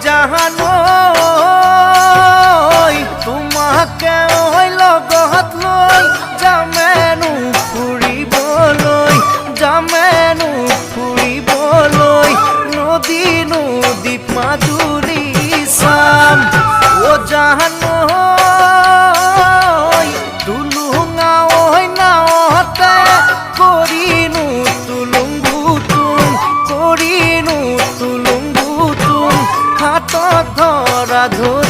জাহানো তোমাকে লগত লৈ যামেনো ফুৰিবলৈ যামেনো ফুৰিবলৈ নদী নদীত মাদুৰী চাম ও জাহানো তুলুঙা নাৱতে কৰিনো তুলুং বুতুং হাতত ধৰা ধৰি